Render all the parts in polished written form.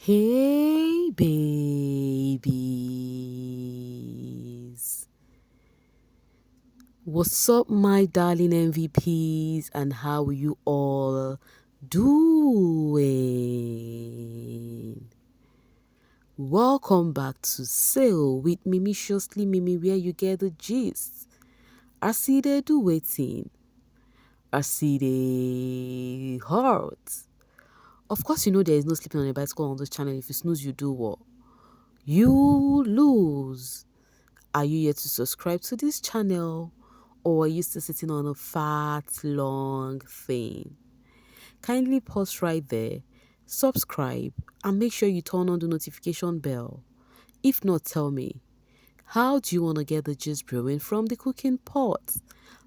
Hey babies, what's up my darling MVPs and how you all doing? Welcome back to Sail with Mimiciously Mimi where you get the gist. I see they do waiting. I see they hurt. Of course you know there is no sleeping on a bicycle on this channel. If you snooze you do what? You lose. Are you yet to subscribe to this channel, or are you still sitting on a fat long thing? Kindly pause right there, subscribe, and make sure you turn on the notification bell. If not, tell me, how do you want to get the gist brewing from the cooking pot?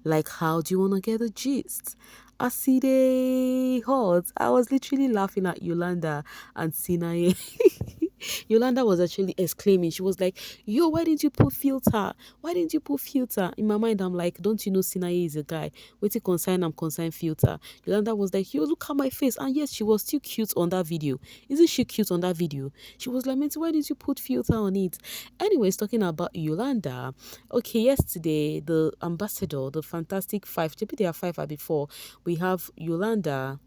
Like, how do you want to get the gist? I see they hot. I was literally laughing at Yolanda and Sinaye. Yolanda was actually exclaiming. She was like, yo, why didn't you put filter? Why didn't you put filter? In my mind, I'm like, don't you know Sinaye is a guy? Wait till I'm consign filter. Yolanda was like, yo, look at my face. And yes, she was still cute on that video. Isn't she cute on that video? She was like, why didn't you put filter on it? Anyways, talking about Yolanda. Okay, yesterday, the ambassador, the Fantastic Five, maybe there are five before, we have Yolanda,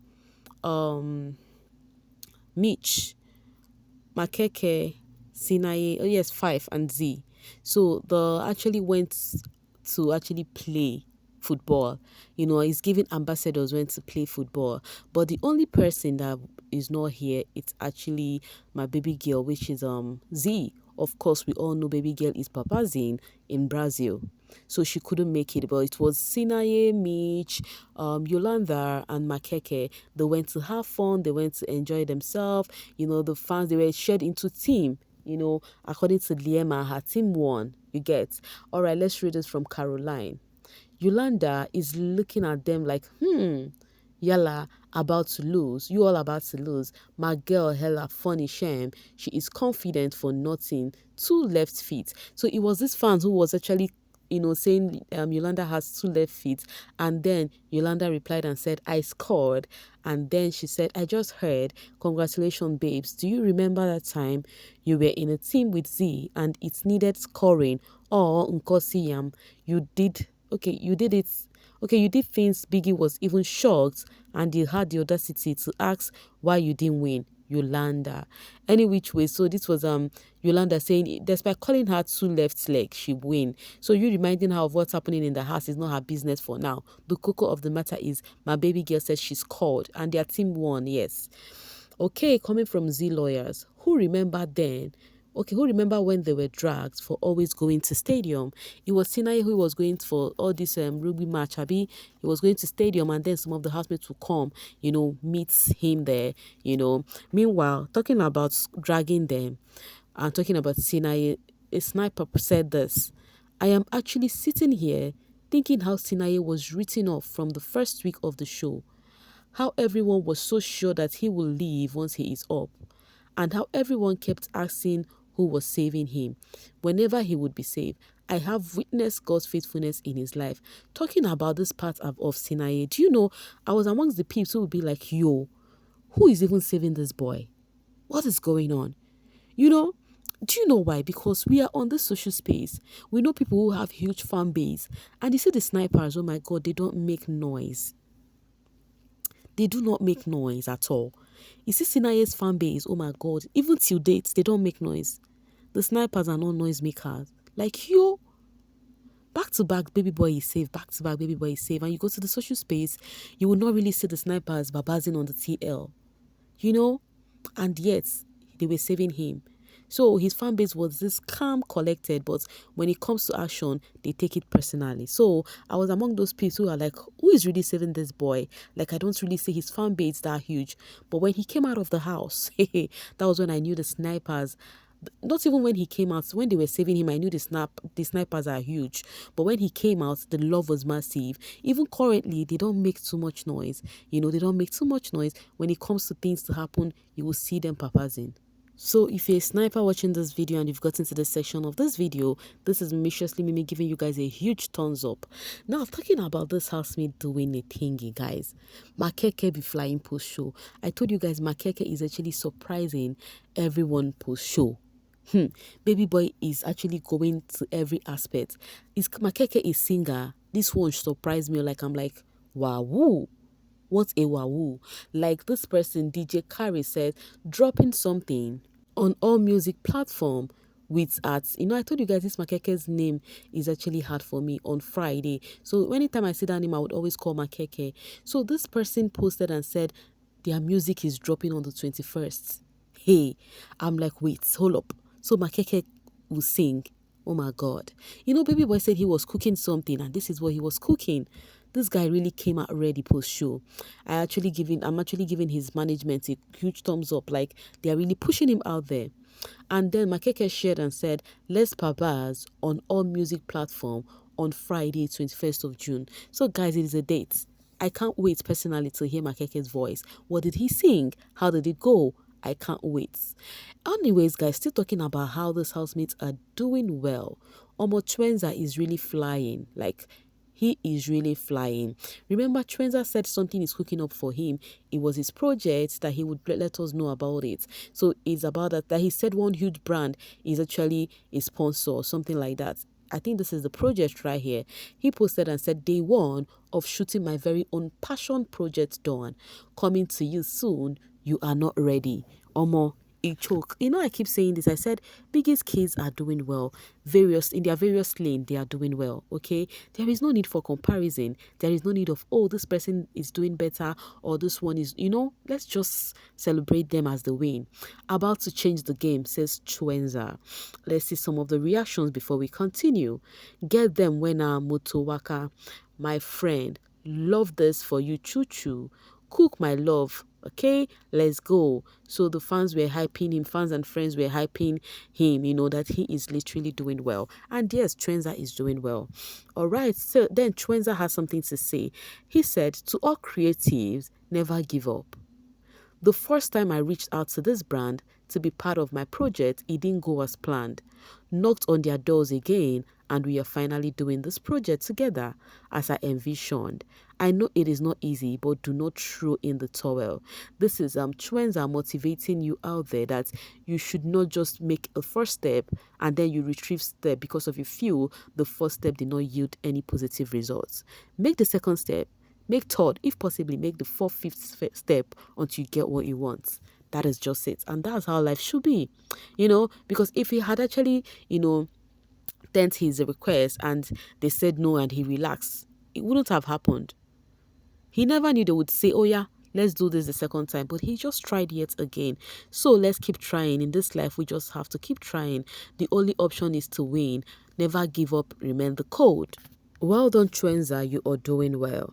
Mitch, Makehkeh, Sinaye, oh yes, five, and Z. So the actually went to actually play football. You know, he's giving ambassadors went to play football. But the only person that is not here, it's actually my baby girl, which is Z. Of course, we all know baby girl is Papa Zin in Brazil. So she couldn't make it, but it was Sinaye, Mitch, Yolanda, and Makehkeh. They went to have fun, they went to enjoy themselves. You know, the fans, they were shared into team. You know, according to Liema, her team won. You get. All right, let's read this from Caroline. Yolanda is looking at them like, yalla, about to lose. You all about to lose. My girl, hella funny shame. She is confident for nothing. 2 left feet. So it was this fans who was actually saying Yolanda has 2 left feet. And then Yolanda replied and said, I scored. And then she said, I just heard, congratulations, babes. Do you remember that time you were in a team with Z and it needed scoring? Or, Nkosiyam, you did, okay, you did it. Okay, you did things Biggie was even shocked and he had the audacity to ask why you didn't win. Yolanda. Any which way. So this was Yolanda saying despite calling her 2 left leg, she win. So you reminding her of what's happening in the house is not her business for now. The cocoa of the matter is my baby girl says she's called and their team won, yes. Okay, coming from Z lawyers. Who remember then? Okay, who remember when they were dragged for always going to stadium? It was Sinaye who was going for all this rugby match, Abi. He was going to stadium and then some of the housemates would come, meet him there, Meanwhile, talking about dragging them and talking about Sinaye, a sniper said this. I am actually sitting here thinking how Sinaye was written off from the first week of the show. How everyone was so sure that he will leave once he is up. And how everyone kept asking who was saving him whenever he would be saved. I have witnessed God's faithfulness in his life. Talking about this part of Sinaye, do you know, I was amongst the peeps who would be like, yo, who is even saving this boy? What is going on? You know, do you know why? Because we are on this social space. We know people who have huge fan base. And you see the snipers, oh my God, they don't make noise. They do not make noise at all. You see Sinaye's fan base, oh my God, even till date, they don't make noise. The snipers are not noise makers. Like you, back to back, baby boy is safe, back to back, baby boy is safe. And you go to the social space, you will not really see the snipers babazing on the TL. And yet, they were saving him. So his fan base was this calm, collected, but when it comes to action, they take it personally. So I was among those people who are like, who is really saving this boy? Like, I don't really see his fan base that huge. But when he came out of the house, that was when I knew the snipers. Not even when he came out, when they were saving him, I knew the snipers are huge. But when he came out, the love was massive. Even currently, they don't make too much noise. They don't make too much noise. When it comes to things to happen, you will see them papazing. So if you're a sniper watching this video and you've gotten to this section of this video, this is maliciously Mimi giving you guys a huge thumbs up. Now, talking about this housemate doing a thingy, guys. Makehkeh be flying post show. I told you guys Makehkeh is actually surprising everyone post show. Baby boy is actually going to every aspect. Is Makehkeh a singer? This one surprised me. Like I'm like, wow. What a wahoo. Like this person, DJ Carrie said, dropping something on all music platform with ads. You know, I told you guys this Makehkeh's name is actually hard for me on Friday. So anytime I see that name, I would always call Makehkeh. So this person posted and said their music is dropping on the 21st. Hey, I'm like, wait, hold up. So Makehkeh will sing. Oh my God. You know, Baby Boy said he was cooking something and this is what he was cooking. This guy really came out ready post show. I'm actually giving his management a huge thumbs up. Like they are really pushing him out there. And then Makehkeh shared and said, let's pabas on all music platform on Friday, 21st of June. So guys, it is a date. I can't wait personally to hear Makehkeh's voice. What did he sing? How did it go? I can't wait. Anyways, guys, still talking about how these housemates are doing well. Omo Twenza is really flying. Like, he is really flying. Remember, Twenza said something is cooking up for him. It was his project that he would let us know about it. So it's about that he said one huge brand is actually a sponsor or something like that. I think this is the project right here. He posted and said, day one of shooting my very own passion project done. Coming to you soon. You are not ready. Omo, a choke. You know, I keep saying this. I said biggest kids are doing well. In their various lane, they are doing well. Okay. There is no need for comparison. There is no need of, oh, this person is doing better or this one is, let's just celebrate them as the win. About to change the game, says Chwenza. Let's see some of the reactions before we continue. Get them when Motowaka, my friend, love this for you, choo choo. Cook my love. Okay, let's go. So the fans were hyping him, fans and friends were hyping him, that he is literally doing well. And yes, Twenza is doing well. All right, so then Twenza has something to say. He said, to all creatives, never give up. The first time I reached out to this brand to be part of my project, it didn't go as planned. Knocked on their doors again, and we are finally doing this project together as I envisioned. I know it is not easy, but do not throw in the towel. This is Chwenza motivating you out there that you should not just make a first step and then you retrieve step because of you feel the first step did not yield any positive results. Make the second step. Make third, if possibly, make the fourth, fifth step until you get what you want. That is just it. And that's how life should be, because if he had actually, sent his request and they said no and he relaxed, it wouldn't have happened. He never knew they would say, oh yeah, let's do this the second time, but he just tried yet again. So let's keep trying. In this life, we just have to keep trying. The only option is to win. Never give up. Remain the code. Well done, Chwenza. You are doing well.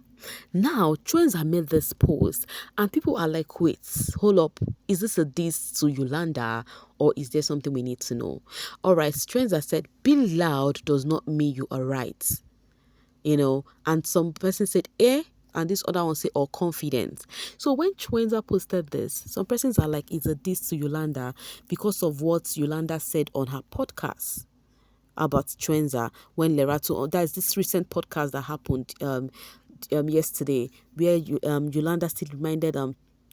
Now, Chwenza made this post and people are like, wait, hold up. Is this a diss to Yolanda or is there something we need to know? All right, Chwenza said, be loud does not mean you are right. And some person said, eh? And this other one said, or confident. So when Chwenza posted this, some persons are like, it's a diss to Yolanda because of what Yolanda said on her podcast about Chwenza when Lerato, that's this recent podcast that happened yesterday where Yolanda still reminded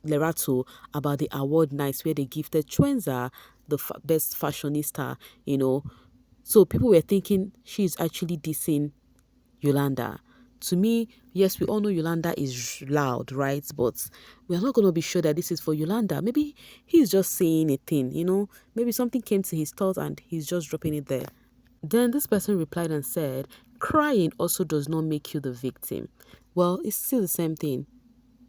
Lerato about the award nights where they gifted Chwenza the best fashionista, So people were thinking she's actually dissing Yolanda. To me, yes, we all know Yolanda is loud, right? But we're not going to be sure that this is for Yolanda. Maybe he's just saying a thing, Maybe something came to his thought and he's just dropping it there. Then this person replied and said, crying also does not make you the victim. Well, it's still the same thing.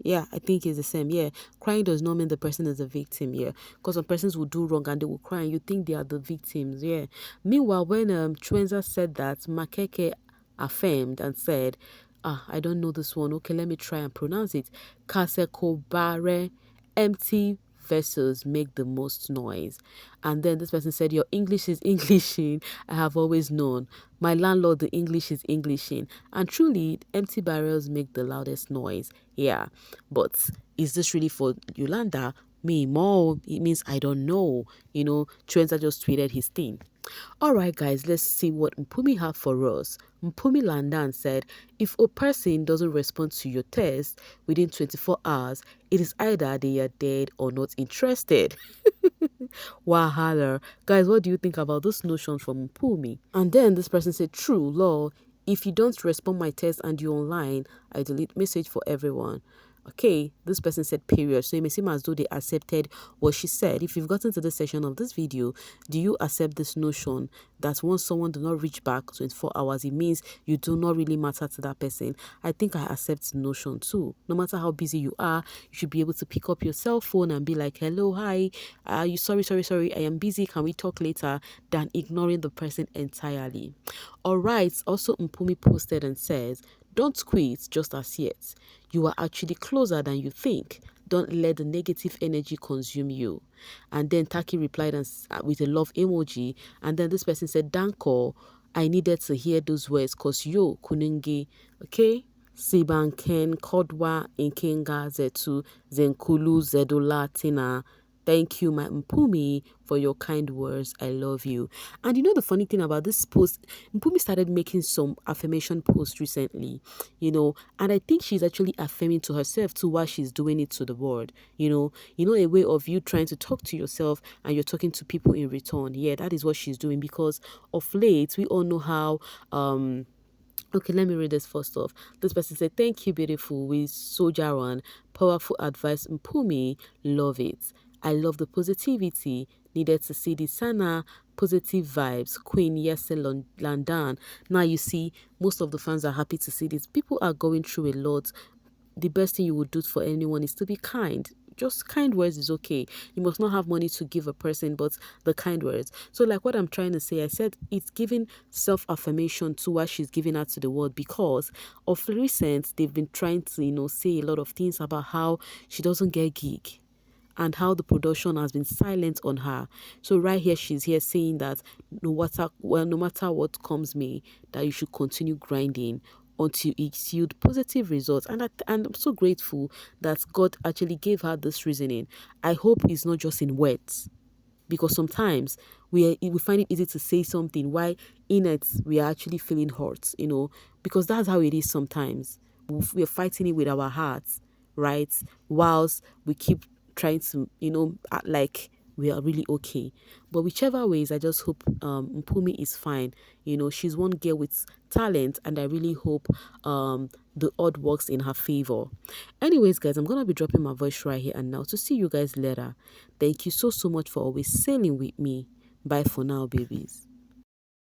Yeah, I think it's the same. Yeah, crying does not mean the person is a victim. Yeah, because some persons will do wrong and they will cry and you think they are the victims. Yeah. Meanwhile, when Chwenza said that, Makehkeh affirmed and said, I don't know this one. Okay, let me try and pronounce it. Kasekobare, empty vessels make the most noise. And then this person said, your English is Englishing. I have always known. My landlord, the English is Englishing. And truly, empty barrels make the loudest noise. Yeah. But is this really for Yolanda? Me more, it means I don't know. Trenza just tweeted his thing. All right, guys, let's see what Mpumi have for us. Mpumi Landan said, if a person doesn't respond to your test within 24 hours, it is either they are dead or not interested. Wahala. Guys, what do you think about this notion from Mpumi? And then this person said, true, law. If you don't respond my test and you're online, I delete message for everyone. Okay, this person said period. So it may seem as though they accepted what she said. If you've gotten to this section of this video, do you accept this notion that once someone does not reach back 24 hours, it means you do not really matter to that person? I think I accept the notion too. No matter how busy you are, you should be able to pick up your cell phone and be like, hello, hi, you sorry, I am busy, can we talk later, than ignoring the person entirely. All right, also Mpumi posted and says, don't quit just as yet. You are actually closer than you think. Don't let the negative energy consume you. And then Taki replied with a love emoji. And then this person said, Danko, I needed to hear those words because yo, kunungi. Okay? Sibanken, Kodwa, Inkenga, Zetu, Zenkulu, Zedola, Tina. Thank you, my Mpumi, for your kind words. I love you. And the funny thing about this post, Mpumi started making some affirmation posts recently, and I think she's actually affirming to herself too while she's doing it to the world, a way of you trying to talk to yourself and you're talking to people in return. Yeah, that is what she's doing because of late, we all know how, okay, let me read this first off. This person said, thank you, beautiful, with soldier on. Powerful advice, Mpumi. Love it. I love the positivity. Needed to see the Sana positive vibes. Queen Yese Landan. Now you see, most of the fans are happy to see this. People are going through a lot. The best thing you would do for anyone is to be kind. Just kind words is okay. You must not have money to give a person, but the kind words. So like what I'm trying to say, I said it's giving self-affirmation to what she's giving out to the world because of recent, they've been trying to, say a lot of things about how she doesn't get gig and how the production has been silent on her. So right here, she's here saying that no matter what comes me, that you should continue grinding until it yield positive results. And I'm so grateful that God actually gave her this reasoning. I hope it's not just in words, because sometimes we find it easy to say something while in it we are actually feeling hurt, because that's how it is sometimes. We're fighting it with our hearts, right? Whilst we keep trying to, act like we are really okay. But whichever ways, I just hope Mpumi is fine. She's one girl with talent, and I really hope the odd works in her favor. Anyways, guys, I'm gonna be dropping my voice right here and now to see you guys later. Thank you so much for always sailing with me. Bye for now, babies.